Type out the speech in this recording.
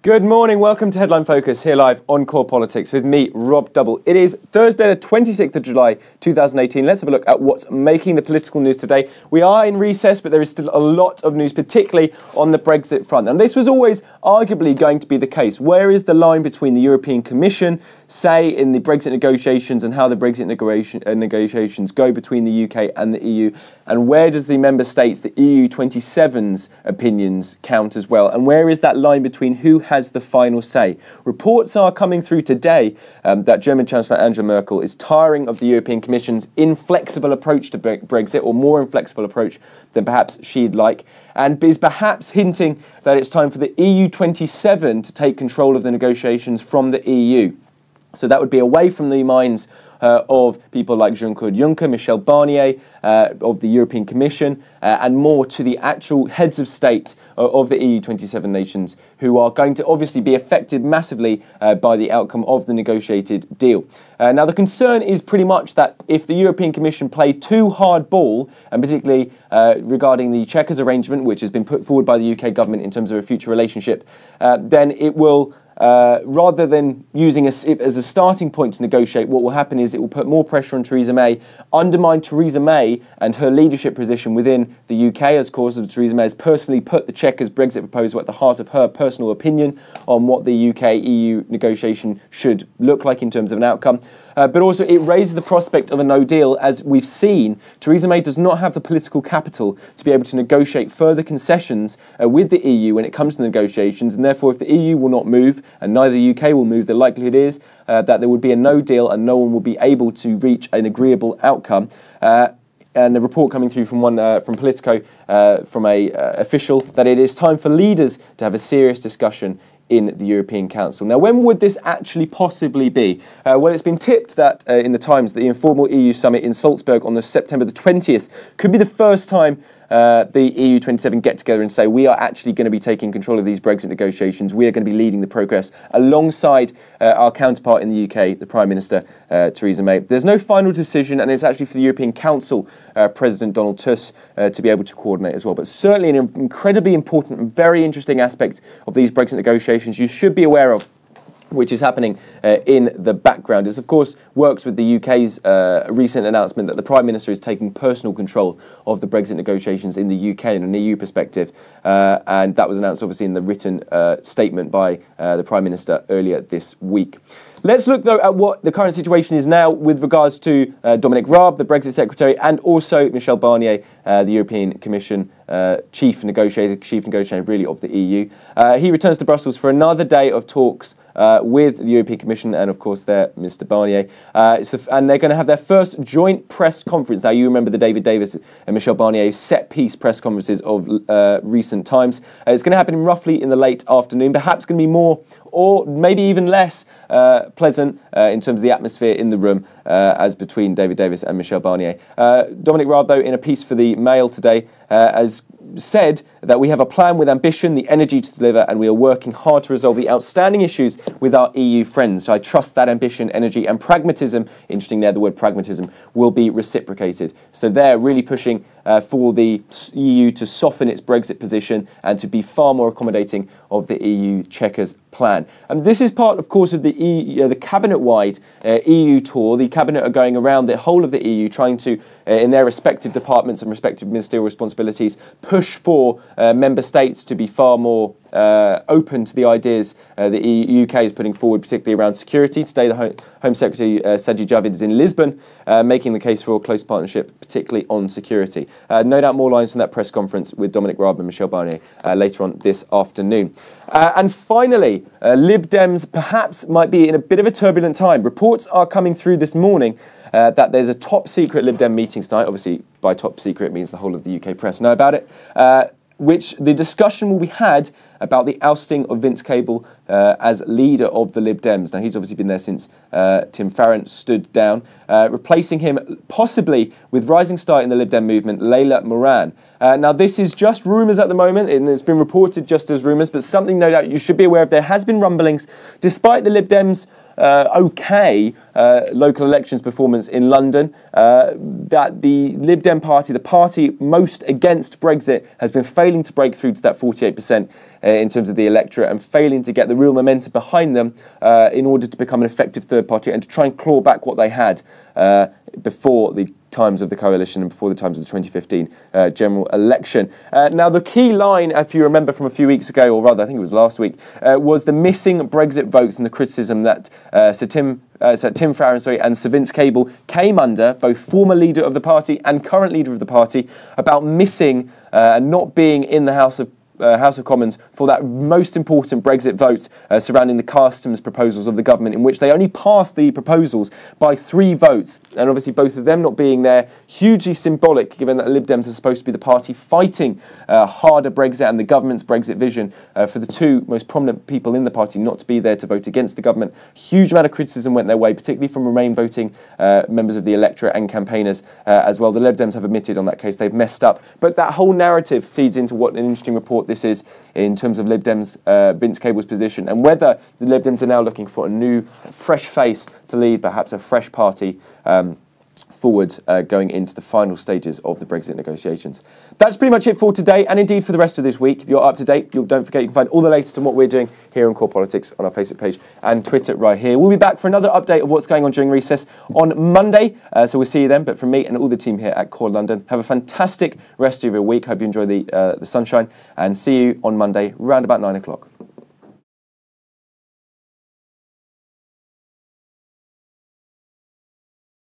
Good morning, welcome to Headline Focus here live on Core Politics with me, Rob Double. It is Thursday the 26th of July 2018. Let's have a look at what's making the political news today. We are in recess, but there is still a lot of news, particularly on the Brexit front. And this was always arguably going to be the case. Where is the line between the European Commission, say, in the Brexit negotiations and how the Brexit negotiations go between the UK and the EU? And where does the member states, the EU27's opinions count as well? And where is that line between who has the final say? Reports are coming through today that German Chancellor Angela Merkel is tiring of the European Commission's inflexible approach to Brexit, or more inflexible approach than perhaps she'd like, and is perhaps hinting that it's time for the EU27 to take control of the negotiations from the EU. So that would be away from the minds of people like Jean-Claude Juncker, Michel Barnier of the European Commission, and more to the actual heads of state of the EU27 nations, who are going to obviously be affected massively by the outcome of the negotiated deal. Now, the concern is pretty much that if the European Commission play too hard ball, and particularly regarding the Chequers arrangement, which has been put forward by the UK government in terms of a future relationship, then it will, rather than using it as a starting point to negotiate, what will happen is it will put more pressure on Theresa May, undermine Theresa May and her leadership position within the UK, as of course Theresa May has personally put the Chequers Brexit proposal at the heart of her personal opinion on what the UK-EU negotiation should look like in terms of an outcome. But also it raises the prospect of a no deal. As we've seen, Theresa May does not have the political capital to be able to negotiate further concessions with the EU when it comes to negotiations, and therefore if the EU will not move and neither the UK will move, the likelihood is that there would be a no deal and no one will be able to reach an agreeable outcome. And the report coming through from from Politico, from a official, that it is time for leaders to have a serious discussion in the European Council. Now, when would this actually possibly be? Well, it's been tipped that in the Times that the informal EU summit in Salzburg on September the 20th could be the first time the EU27 get together and say, we are actually going to be taking control of these Brexit negotiations. We are going to be leading the progress alongside our counterpart in the UK, the Prime Minister, Theresa May. There's no final decision, and it's actually for the European Council President Donald Tusk to be able to coordinate as well. But certainly an incredibly important and very interesting aspect of these Brexit negotiations you should be aware of, which is happening in the background. It, of course, works with the UK's recent announcement that the Prime Minister is taking personal control of the Brexit negotiations in the UK in an EU perspective. And that was announced, obviously, in the written statement by the Prime Minister earlier this week. Let's look, though, at what the current situation is now with regards to Dominic Raab, the Brexit Secretary, and also Michel Barnier, the European Commission chief negotiator really of the EU. He returns to Brussels for another day of talks with the European Commission and, of course, Mr. Barnier. And they're going to have their first joint press conference. Now, you remember the David Davis and Michel Barnier set-piece press conferences of recent times. It's going to happen roughly in the late afternoon, perhaps going to be more or maybe even less pleasant in terms of the atmosphere in the room as between David Davis and Michel Barnier. Dominic Raab, though, in a piece for the Mail today, has said that we have a plan with ambition, the energy to deliver, and we are working hard to resolve the outstanding issues with our EU friends. So I trust that ambition, energy and pragmatism, interesting there, the word pragmatism, will be reciprocated. So they're really pushing for the EU to soften its Brexit position and to be far more accommodating of the EU Chequers plan. And this is part, of course, of the cabinet-wide EU tour. The cabinet are going around the whole of the EU trying to, in their respective departments and respective ministerial responsibilities, push for member states to be far more open to the ideas the UK is putting forward, particularly around security. Today, the Home Secretary Sajid Javid is in Lisbon, making the case for a close partnership, particularly on security. No doubt more lines from that press conference with Dominic Raab and Michel Barnier later on this afternoon. And finally, Lib Dems perhaps might be in a bit of a turbulent time. Reports are coming through this morning that there's a top-secret Lib Dem meeting tonight. Obviously, by top secret, it means the whole of the UK press know about it, which the discussion will be had about the ousting of Vince Cable as leader of the Lib Dems. Now, he's obviously been there since Tim Farron stood down, replacing him possibly with rising star in the Lib Dem movement, Layla Moran. Now, this is just rumours at the moment, and it's been reported just as rumours, but something no doubt you should be aware of. There has been rumblings, despite the Lib Dems okay local elections performance in London, that the Lib Dem party, the party most against Brexit, has been failing to break through to that 48% in terms of the electorate and failing to get the real momentum behind them in order to become an effective third party and to try and claw back what they had before the times of the coalition and before the times of the 2015 general election. Now, the key line, if you remember from a few weeks ago, or rather I think it was last week, was the missing Brexit votes and the criticism that Sir Tim Farron and Sir Vince Cable came under, both former leader of the party and current leader of the party, about missing and not being in the House of Commons for that most important Brexit vote surrounding the customs proposals of the government, in which they only passed the proposals by 3 votes. And obviously both of them not being there, hugely symbolic, given that Lib Dems are supposed to be the party fighting harder Brexit and the government's Brexit vision, for the 2 most prominent people in the party not to be there to vote against the government. Huge amount of criticism went their way, particularly from Remain voting members of the electorate and campaigners as well. The Lib Dems have admitted on that case they've messed up. But that whole narrative feeds into what an interesting report this is in terms of Lib Dems' Vince Cable's position, and whether the Lib Dems are now looking for a new, fresh face to lead perhaps a fresh party forward going into the final stages of the Brexit negotiations. That's pretty much it for today, and indeed for the rest of this week. You're up to date. Don't forget you can find all the latest on what we're doing here on Core Politics on our Facebook page and Twitter right here. We'll be back for another update of what's going on during recess on Monday, so we'll see you then. But from me and all the team here at Core London, have a fantastic rest of your week. Hope you enjoy the sunshine, and see you on Monday round about 9 o'clock.